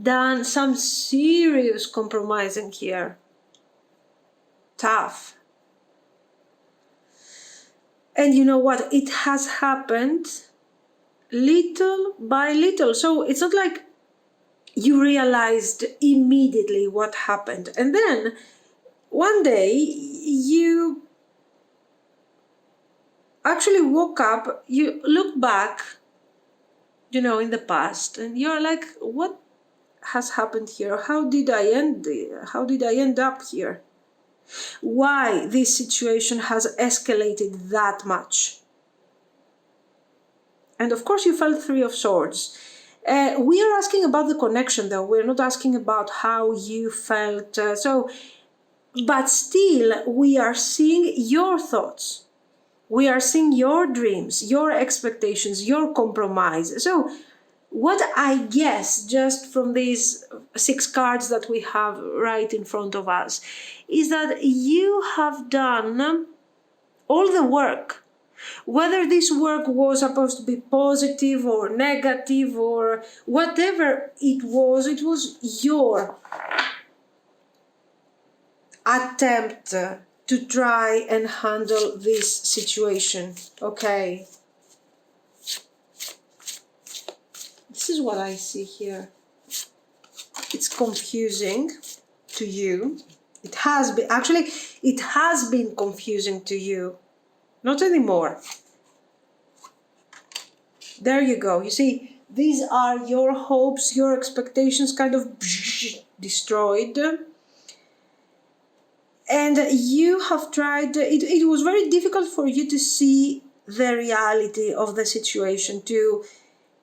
done some serious compromising here. Tough. And you know what? It has happened little by little. So it's not like you realized immediately what happened. And then one day you actually woke up, you look back, in the past, and you're like, what has happened here? How did I end up here? Why this situation has escalated that much? And of course you felt 3 of Swords. We are asking about the connection, though. We're not asking about how you felt. But still, we are seeing your thoughts. We are seeing your dreams, your expectations, your compromise. So what I guess, just from these 6 cards that we have right in front of us, is that you have done all the work. Whether this work was supposed to be positive or negative or whatever it was your attempt to try and handle this situation. Okay. This is what I see here. It's confusing to you. It has been confusing to you. Not anymore. There you go. You see, these are your hopes, your expectations kind of destroyed. And you have tried, it was very difficult for you to see the reality of the situation, to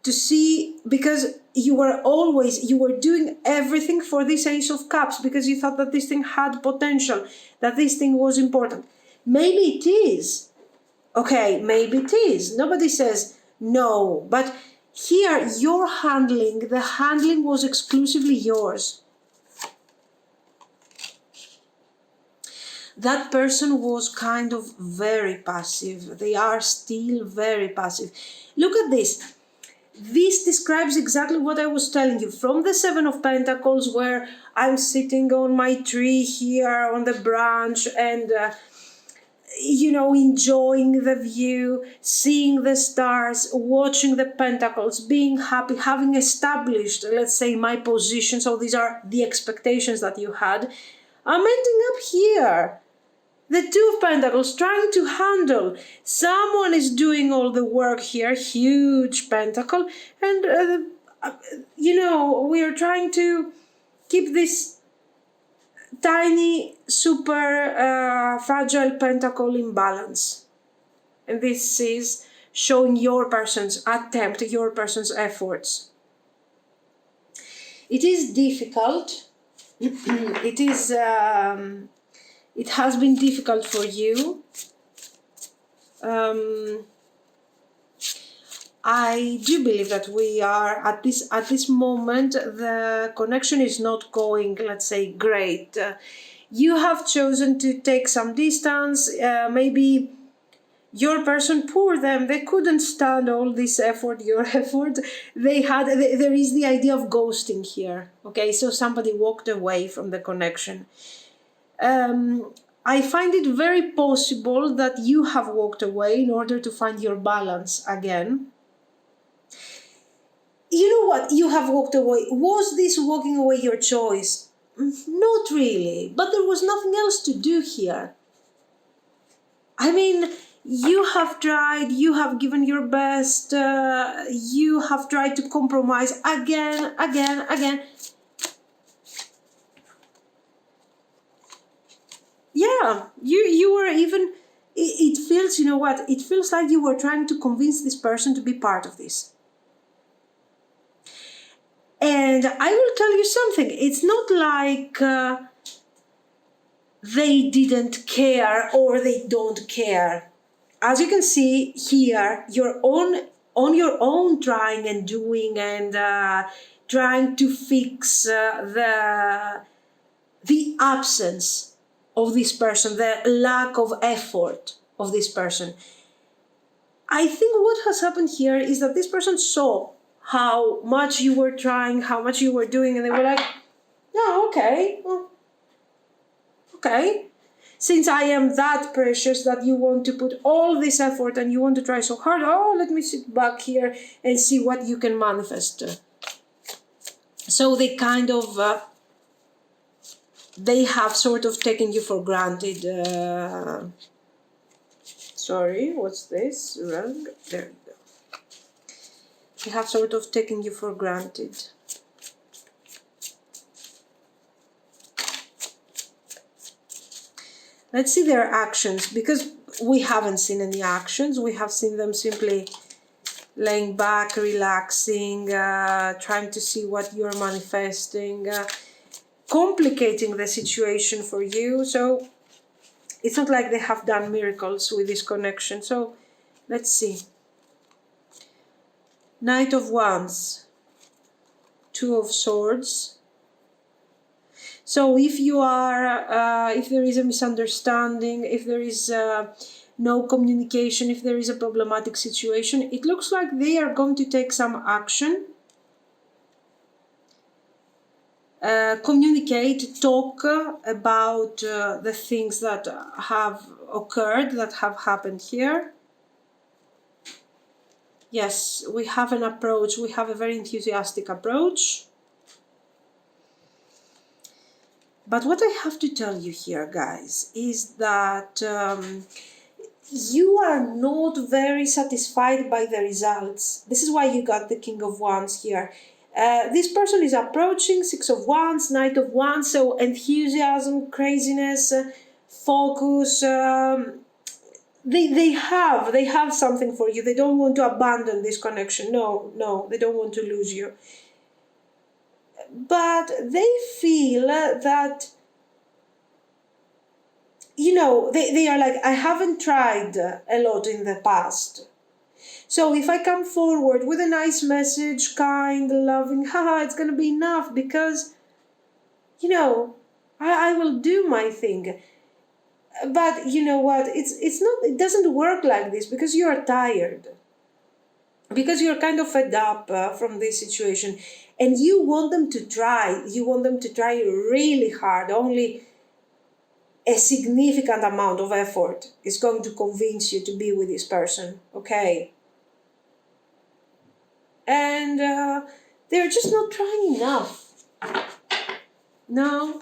see, because you were doing everything for this Ace of Cups because you thought that this thing had potential, that this thing was important. Maybe it is. Okay, maybe it is. Nobody says no, but here the handling was exclusively yours. That person was kind of very passive. They are still very passive. Look at this. This describes exactly what I was telling you. From the 7 of Pentacles, where I'm sitting on my tree here on the branch and enjoying the view, seeing the stars, watching the pentacles, being happy, having established, let's say, my position. So these are the expectations that you had. I'm ending up here. The 2 of Pentacles, trying to handle. Someone is doing all the work here, huge pentacle. And, we are trying to keep this tiny, super fragile pentacle in balance. And this is showing your person's attempt, your person's efforts. It is difficult. It has been difficult for you. I do believe that we are at this moment, the connection is not going, let's say, great. You have chosen to take some distance. Maybe your person, poor them, they couldn't stand all this effort, your effort. There is the idea of ghosting here. Okay, so somebody walked away from the connection. I find it very possible that you have walked away in order to find your balance again. You know what? You have walked away. Was this walking away your choice? Not really, but there was nothing else to do here. I mean, you have tried, you have given your best, you have tried to compromise again. Yeah, you were even, it feels, you know what, it feels like you were trying to convince this person to be part of this. And I will tell you something, it's not like they didn't care or they don't care. As you can see here, you're on your own trying and doing and trying to fix the absence of this person, the lack of effort of this person. I think what has happened here is that this person saw how much you were trying, how much you were doing, and they were like, yeah, okay, well, okay. Since I am that precious that you want to put all this effort and you want to try so hard, oh, let me sit back here and see what you can manifest. So they kind of, they have sort of taken you for granted. Sorry, what's this? Wrong. There you go. They have sort of taken you for granted. Let's see their actions, because we haven't seen any actions. We have seen them simply laying back, relaxing, trying to see what you're manifesting, complicating the situation for you. So it's not like they have done miracles with this connection. So let's see. Knight of Wands, Two of Swords. So if you are, if there is a misunderstanding, if there is no communication, if there is a problematic situation, it looks like they are going to take some action. Communicate, talk about the things that have occurred, that have happened here. Yes, we have an approach, we have a very enthusiastic approach. But what I have to tell you here, guys, is that you are not very satisfied by the results. This is why you got the King of Wands here. This person is approaching Six of Wands, Knight of Wands, so enthusiasm, craziness, focus. They have something for you. They don't want to abandon this connection. No, they don't want to lose you. But they feel that, you know, they are like, I haven't tried a lot in the past. So if I come forward with a nice message, kind, loving, it's going to be enough because, you know, I will do my thing. But you know what? It's not, it doesn't work like this because you are tired. Because you're kind of fed up from this situation and you want them to try. You want them to try really hard. Only a significant amount of effort is going to convince you to be with this person, okay? And they're just not trying enough. No.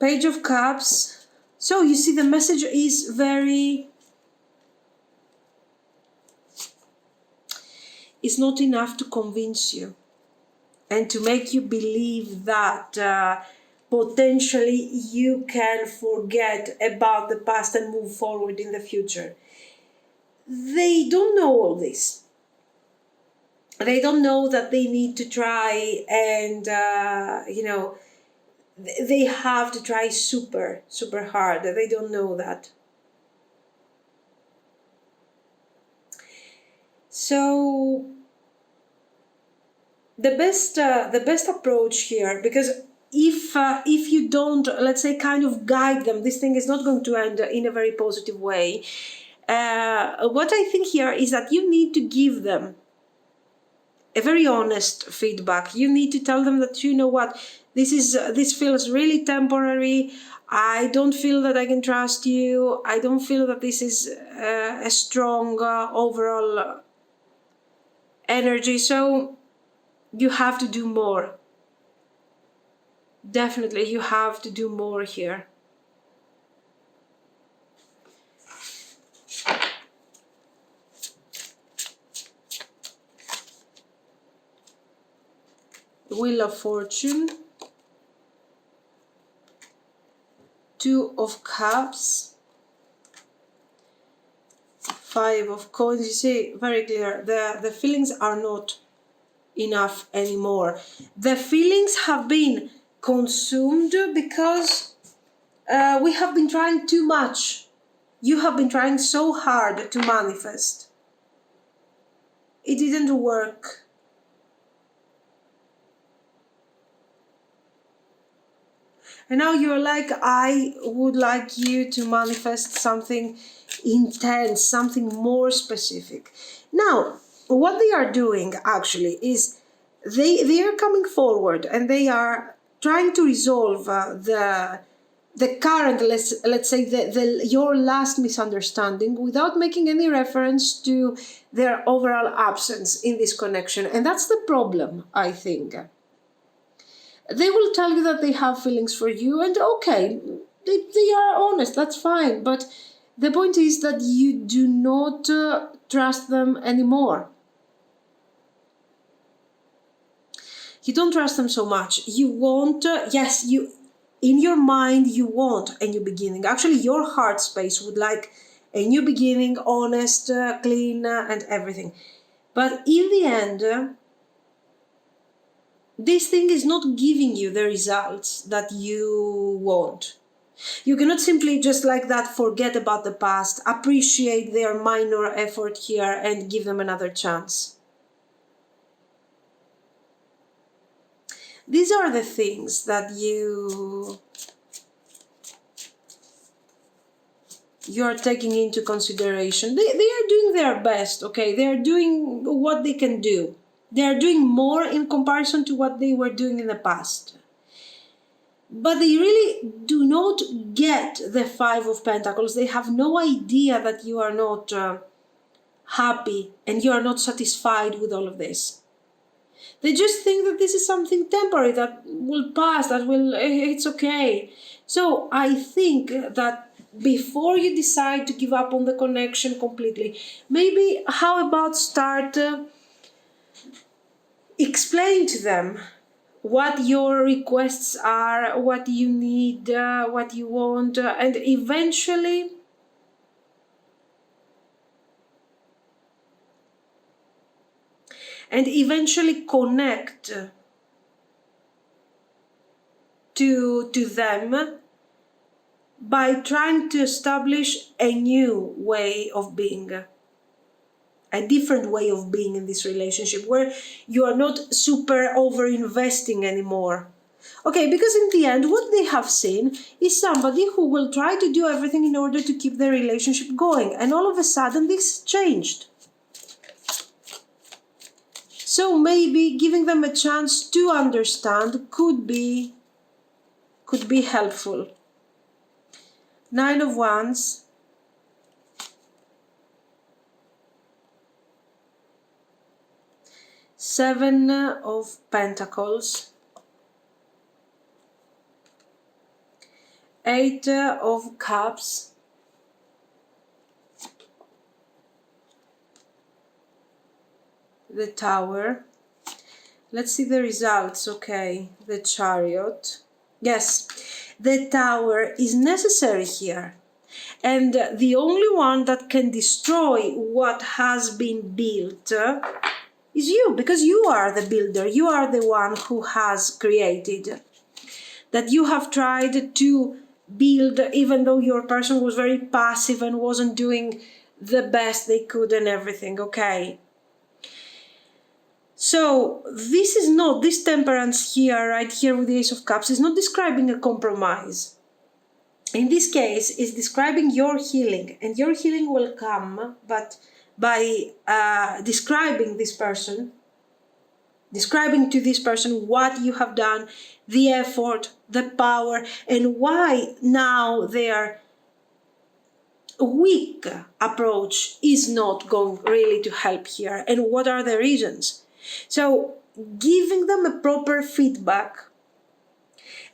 Page of Cups. So you see the message is very... It's not enough to convince you and to make you believe that potentially you can forget about the past and move forward in the future. They don't know all this. They don't know that they need to try and, you know, they have to try super hard. They don't know that. So the best approach here, because if you don't, let's say, kind of guide them, this thing is not going to end in a very positive way. What I think here is that you need to give them a very honest feedback. You need to tell them that, you know what, this feels really temporary. I don't feel that I can trust you. I don't feel that this is a strong overall energy. So you have to do more. Definitely, you have to do more here. Wheel of Fortune, Two of Cups, Five of Coins. You see, very clear, the feelings are not enough anymore. The feelings have been consumed because we have been trying too much. You have been trying so hard to manifest. It didn't work. And now you're like, I would like you to manifest something intense, something more specific. Now, what they are doing actually is they are coming forward and they are trying to resolve the current, let's say, your last misunderstanding without making any reference to their overall absence in this connection. And that's the problem, I think. They will tell you that they have feelings for you, and okay, they are honest, that's fine. But the point is that you do not trust them anymore. You don't trust them so much. You want, yes, you, in your mind, you want a new beginning. Actually, your heart space would like a new beginning, honest, clean, and everything. But in the end, this thing is not giving you the results that you want. You cannot simply just like that forget about the past, appreciate their minor effort here and give them another chance. These are the things that you are taking into consideration. They are doing their best, okay? They are doing what they can do. They are doing more in comparison to what they were doing in the past. But they really do not get the Five of Pentacles. They have no idea that you are not happy and you are not satisfied with all of this. They just think that this is something temporary that will pass, it's okay. So I think that before you decide to give up on the connection completely, maybe how about start explain to them what your requests are, what you need, what you want, and eventually connect to them by trying to establish a new way of being. A different way of being in this relationship where you are not super over investing anymore. Okay, because in the end, what they have seen is somebody who will try to do everything in order to keep the relationship going. And all of a sudden, this changed. So maybe giving them a chance to understand could be helpful. Nine of Wands. Seven of Pentacles, Eight of Cups, the Tower. Let's see the results, okay, the Chariot. Yes, the Tower is necessary here. And the only one that can destroy what has been built is you, because you are the builder, you are the one who has created. That you have tried to build even though your person was very passive and wasn't doing the best they could and everything, okay? So this temperance here, right here with the Ace of Cups, is not describing a compromise. In this case, it's describing your healing, and your healing will come, but by describing this person describing to this person what you have done, the effort, the power, and why now their weak approach is not going really to help here, and what are the reasons. So giving them a proper feedback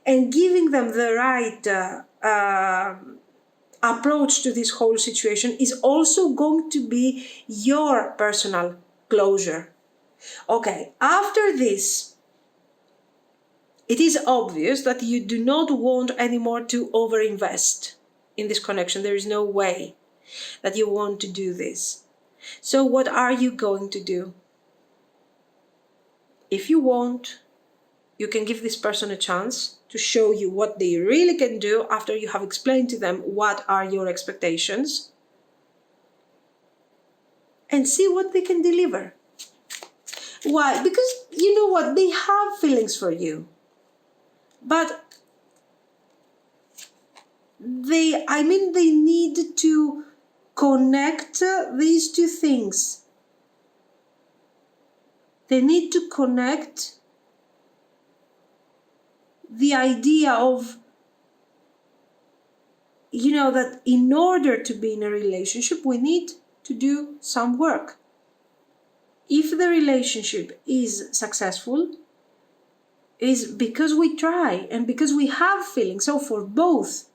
and giving them the right approach to this whole situation is also going to be your personal closure. Okay, after this, it is obvious that you do not want anymore to overinvest in this connection. There is no way that you want to do this. So what are you going to do? If you want, you can give this person a chance to show you what they really can do after you have explained to them what are your expectations, and see what they can deliver. Why? Because you know what? They have feelings for you. But they need to connect these two things. They need to connect the idea of, that in order to be in a relationship, we need to do some work. If the relationship is successful, is because we try and because we have feelings. So for both.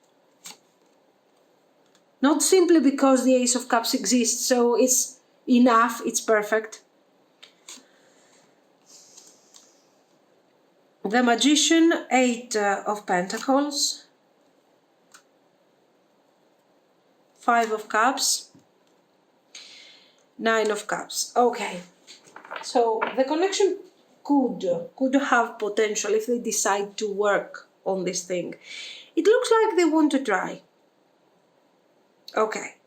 Not simply because the Ace of Cups exists, so it's enough, it's perfect. The Magician, 8 of Pentacles, 5 of Cups, 9 of Cups. Okay, so the connection could have potential if they decide to work on this thing. It looks like they want to try. Okay,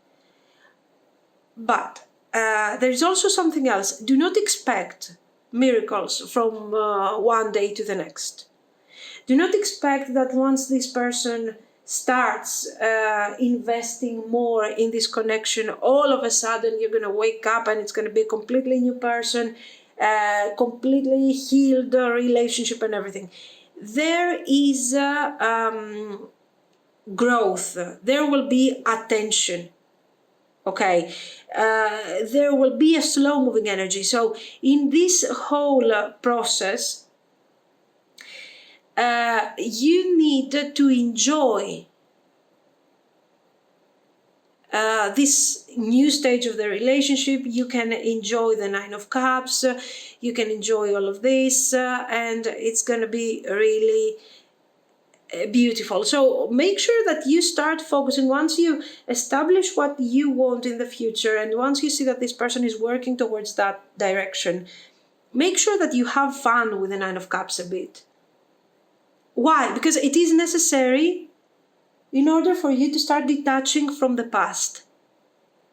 but there's also something else. Do not expect miracles from one day to the next. Do not expect that once this person starts investing more in this connection, all of a sudden you're going to wake up and it's going to be a completely new person, completely healed relationship and everything. There is growth. There will be attention. Okay, there will be a slow-moving energy. So in this whole process, you need to enjoy this new stage of the relationship. You can enjoy the 9 of Cups. You can enjoy all of this, and it's going to be really beautiful. So make sure that you start focusing once you establish what you want in the future, and once you see that this person is working towards that direction, make sure that you have fun with the 9 of Cups a bit. Why? Because it is necessary in order for you to start detaching from the past.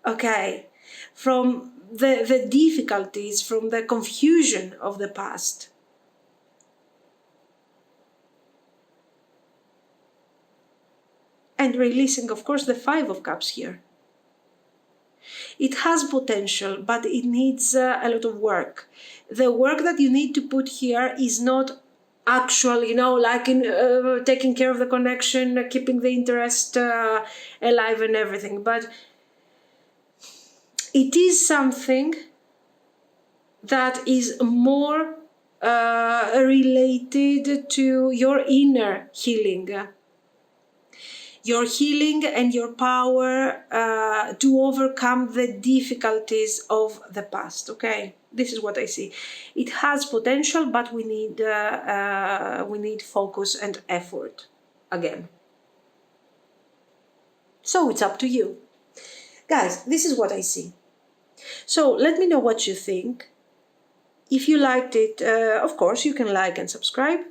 Okay, from the difficulties, from the confusion of the past. And releasing, of course, the 5 of Cups here. It has potential, but it needs a lot of work. The work that you need to put here is not actual, like in taking care of the connection, keeping the interest alive and everything. But it is something that is more related to your inner healing. Your healing and your power to overcome the difficulties of the past. Okay, this is what I see. It has potential, but we need focus and effort again. So it's up to you. Guys, this is what I see. So let me know what you think. If you liked it, of course, you can like and subscribe.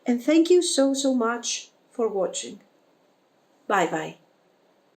And thank you so much for watching. Bye-bye.